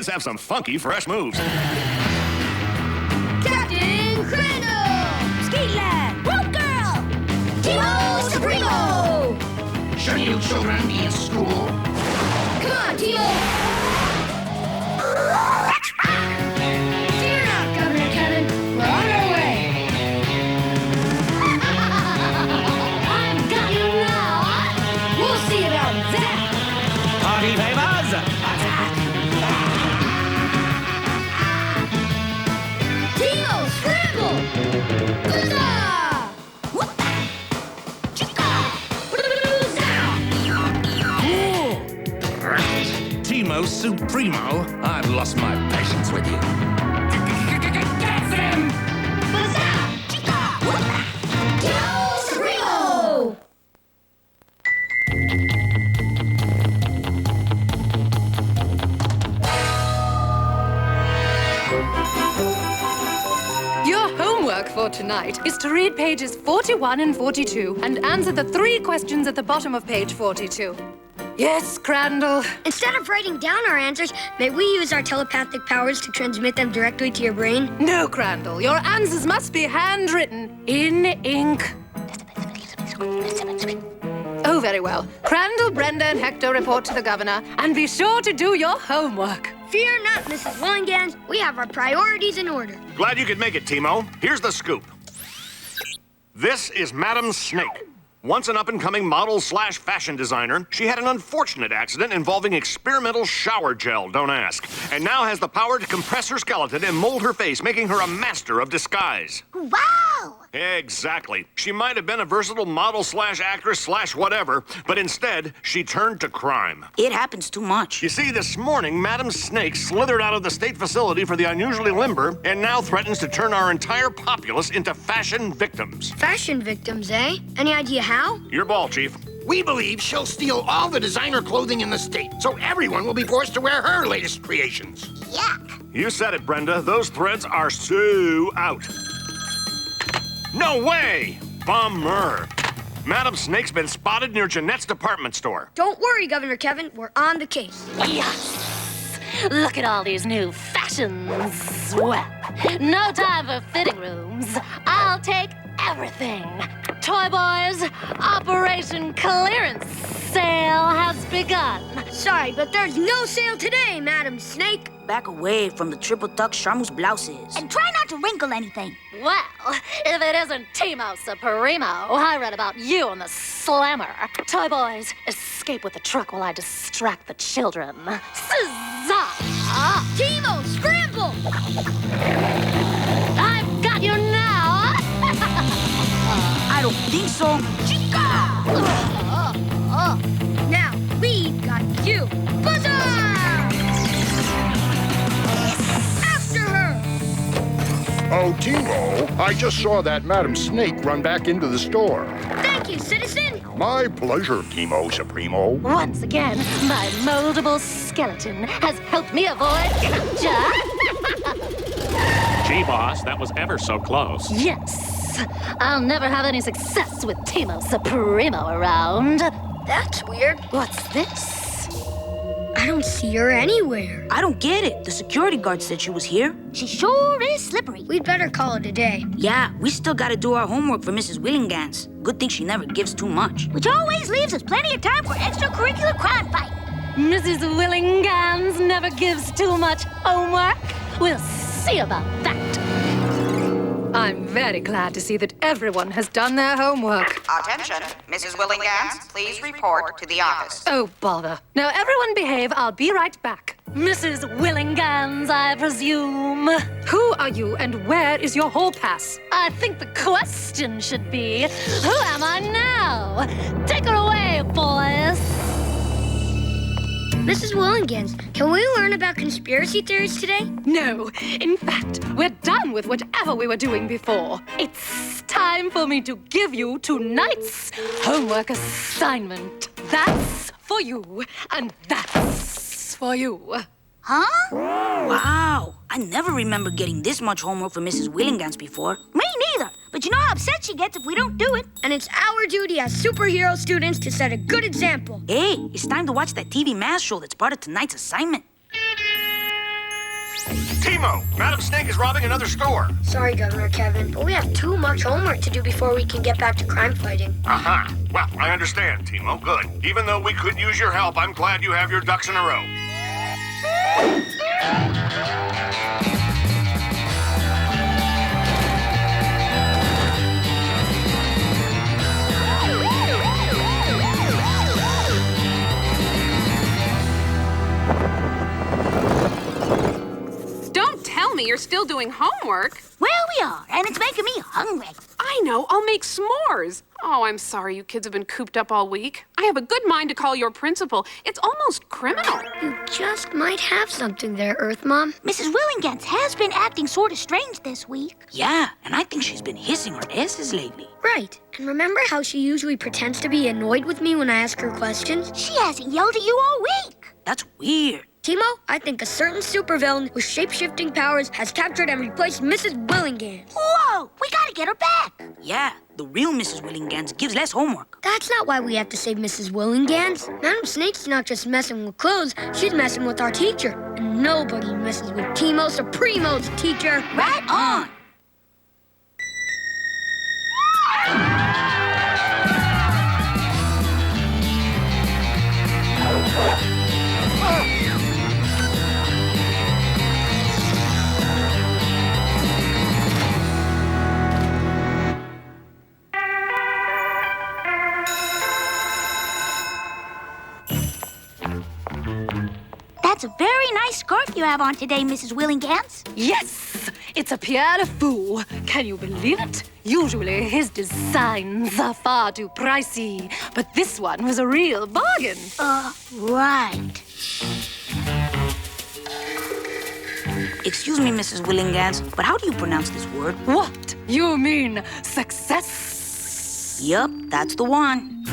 kids have some funky, fresh moves. Captain Crandall! Ski Lad! Rope Girl! Teamo Supremo! Shouldn't you children be in school? Come on, Teamo! Fear not, Governor Kevin. We're on our way. I've got you now. We'll see about that. Party favors, attack! Teamo Scramble! Huzzah! Chica! Teamo Supremo, I've lost my patience with you. Get them! Huzzah! Chica! Teamo Supremo! Your homework for tonight is to read pages 41 and 42 and answer the 3 questions at the bottom of page 42. Yes, Crandall. Instead of writing down our answers, may we use our telepathic powers to transmit them directly to your brain? No, Crandall. Your answers must be handwritten in ink. Oh, very well. Crandall, Brenda, and Hector report to the governor, and be sure to do your homework. Fear not, Mrs. Willingans. We have our priorities in order. Glad you could make it, Teamo. Here's the scoop. This is Madam Snake. Once an up-and-coming model/fashion designer, she had an unfortunate accident involving experimental shower gel, don't ask, and now has the power to compress her skeleton and mold her face, making her a master of disguise. Wow! Exactly. She might have been a versatile model/actress/whatever, but instead, she turned to crime. It happens too much. You see, this morning, Madam Snake slithered out of the state facility for the unusually limber and now threatens to turn our entire populace into fashion victims. Fashion victims, eh? Any idea how? Your ball, Chief. We believe she'll steal all the designer clothing in the state, so everyone will be forced to wear her latest creations. Yuck! You said it, Brenda. Those threads are so out. No way! Bummer. Madam Snake's been spotted near Jeanette's department store. Don't worry, Governor Kevin. We're on the case. Yes! Look at all these new fashions. Well, no time for fitting rooms. I'll take everything. Toy Boys, Operation Clearance Sale has begun. Sorry, but there's no sale today, Madam Snake. Back away from the triple tuck charmeuse blouses. And try not to wrinkle anything. Well, if it isn't Teamo Supremo, I read about you in the Slammer. Toy Boys, escape with the truck while I distract the children. Huzzah! Teamo, scramble! I've got you now! I don't think so. Now we've got you. Huzzah! After her! Oh, Teamo, I just saw that Madam Snake run back into the store. Thank you, citizen. My pleasure, Teamo Supremo. Once again, my moldable skeleton has helped me avoid capture. Gee, boss, that was ever so close. Yes. I'll never have any success with Teamo Supremo around. That's weird. What's this? I don't see her anywhere. I don't get it. The security guard said she was here. She sure is slippery. We'd better call it a day. Yeah, we still gotta do our homework for Mrs. Willingans. Good thing she never gives too much. Which always leaves us plenty of time for extracurricular crime fighting. Mrs. Willingans never gives too much homework. We'll see about that. I'm very glad to see that everyone has done their homework. Attention, Mrs. Willingans, please report to the office. Oh, bother. Now, everyone behave. I'll be right back. Mrs. Willingans, I presume. Who are you and where is your hall pass? I think the question should be, who am I now? Take her away, boys. Mrs. Willingans, can we learn about conspiracy theories today? No. In fact, we're done with whatever we were doing before. It's time for me to give you tonight's homework assignment. That's for you, and that's for you. Huh? Wow, I never remember getting this much homework from Mrs. Willingans before. Me neither. But you know how upset she gets if we don't do it. And it's our duty as superhero students to set a good example. Hey, it's time to watch that TV math show that's part of tonight's assignment. Teamo, Madam Snake is robbing another store. Sorry, Governor Kevin, but we have too much homework to do before we can get back to crime fighting. Aha. Well, I understand, Teamo. Good. Even though we could use your help, I'm glad you have your ducks in a row. Don't tell me you're still doing homework. Well, we are, and it's making me hungry. I know, I'll make s'mores. Oh, I'm sorry you kids have been cooped up all week. I have a good mind to call your principal. It's almost criminal. You just might have something there, Earth Mom. Mrs. Willingans has been acting sort of strange this week. Yeah, and I think she's been hissing her S's lately. Right. And remember how she usually pretends to be annoyed with me when I ask her questions? She hasn't yelled at you all week. That's weird. Teamo, I think a certain supervillain with shape-shifting powers has captured and replaced Mrs. Willingans. Whoa, we gotta get her back. Yeah, the real Mrs. Willingans gives less homework. That's not why we have to save Mrs. Willingans. Madam Snake's not just messing with clothes, she's messing with our teacher. And nobody messes with Teamo Supremo's teacher. Right on. That's a very nice scarf you have on today, Mrs. Willingans. Yes, it's a Pierre de Fou. Can you believe it? Usually his designs are far too pricey, but this one was a real bargain. Right. Excuse me, Mrs. Willingans, but how do you pronounce this word? What? You mean success? Yup, that's the one.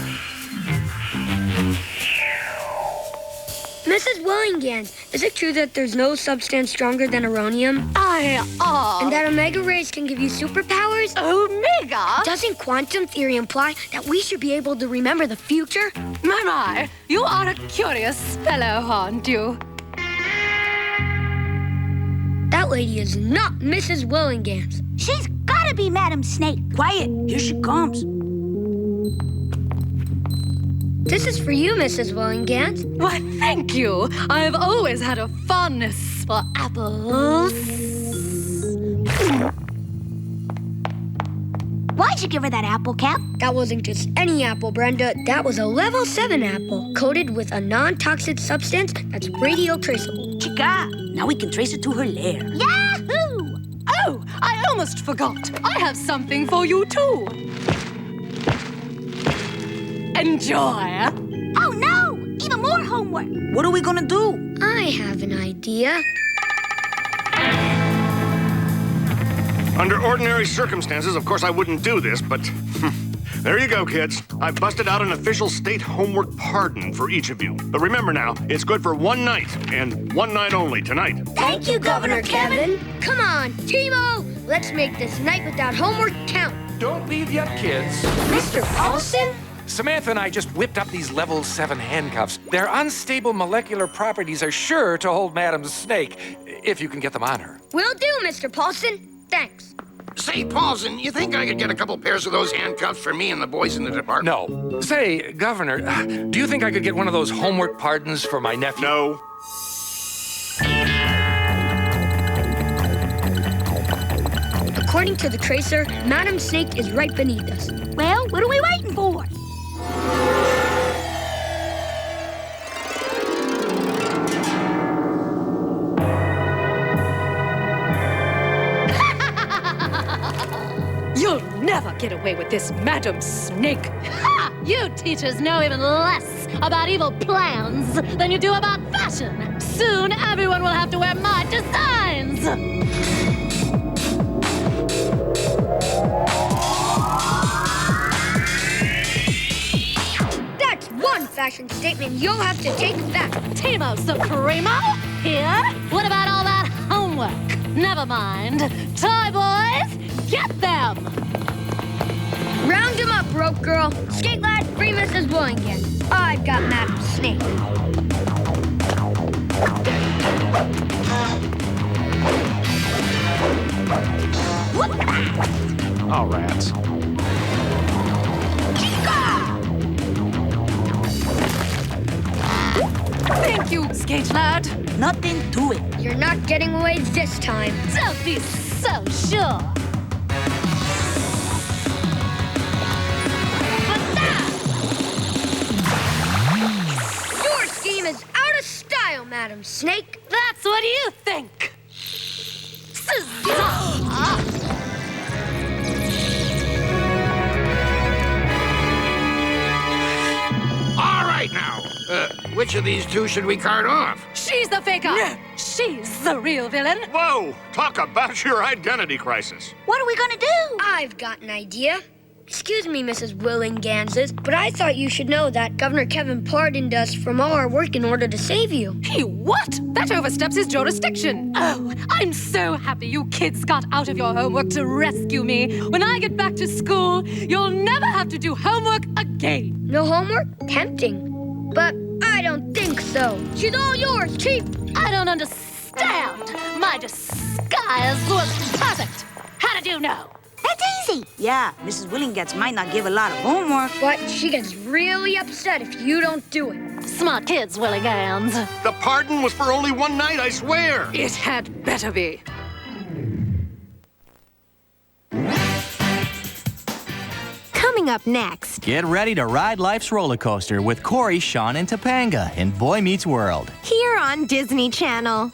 Mrs. Willingans, is it true that there's no substance stronger than uranium? And that omega rays can give you superpowers? Omega? Doesn't quantum theory imply that we should be able to remember the future? My, you are a curious fellow, aren't you? That lady is not Mrs. Willingans. She's gotta be Madam Snake. Quiet, here she comes. This is for you, Mrs. Willingans. Why, thank you. I've always had a fondness for apples. Why'd you give her that apple, Cap? That wasn't just any apple, Brenda. That was a level 7 apple, coated with a non-toxic substance that's radio-traceable. Chica, now we can trace it to her lair. Yahoo! Oh, I almost forgot. I have something for you, too. Enjoy. Oh, no! Even more homework. What are we gonna do? I have an idea. Under ordinary circumstances, of course, I wouldn't do this, but there you go, kids. I've busted out an official state homework pardon for each of you. But remember now, it's good for one night, and one night only tonight. Thank you, Governor Kevin. Come on, Teamo! Let's make this night without homework count. Don't leave yet, kids. Mr. Paulson? Samantha and I just whipped up these level 7 handcuffs. Their unstable molecular properties are sure to hold Madam Snake, if you can get them on her. Will do, Mr. Paulson. Thanks. Say, Paulson, you think I could get a couple pairs of those handcuffs for me and the boys in the department? No. Say, Governor, do you think I could get one of those homework pardons for my nephew? No. According to the tracer, Madam Snake is right beneath us. Well, what are we waiting for? You'll never get away with this, Madam Snake. Ha! You teachers know even less about evil plans than you do about fashion. Soon, everyone will have to wear my designs. That's one fashion statement you'll have to take back. Teamo Supremo? Here? What about all that homework? Never mind. Toy boys, get them! Round him up, rope girl. Skate lad, free Mrs. Willingans. I've got Madam Snake. Oh, rats. Thank you, skate lad. Nothing to it. You're not getting away this time. Don't be so sure. Your scheme is out of style, Madam Snake. That's what you think. All right, now. Which of these two should we cart off? She's the faker. No, she's the real villain. Whoa! Talk about your identity crisis. What are we gonna do? I've got an idea. Excuse me, Mrs. Willinganses, but I thought you should know that Governor Kevin pardoned us from all our work in order to save you. He what? That oversteps his jurisdiction. Oh, I'm so happy you kids got out of your homework to rescue me. When I get back to school, you'll never have to do homework again. No homework? Tempting. But I don't think so. She's all yours, Chief. I don't understand. My disguise was perfect. How did you know? That's easy. Yeah, Mrs. Willingans might not give a lot of homework. But she gets really upset if you don't do it. Smart kids, Willigans. The pardon was for only one night, I swear. It had better be. Coming up next. Get ready to ride life's roller coaster with Corey, Sean, and Topanga in Boy Meets World. Here on Disney Channel.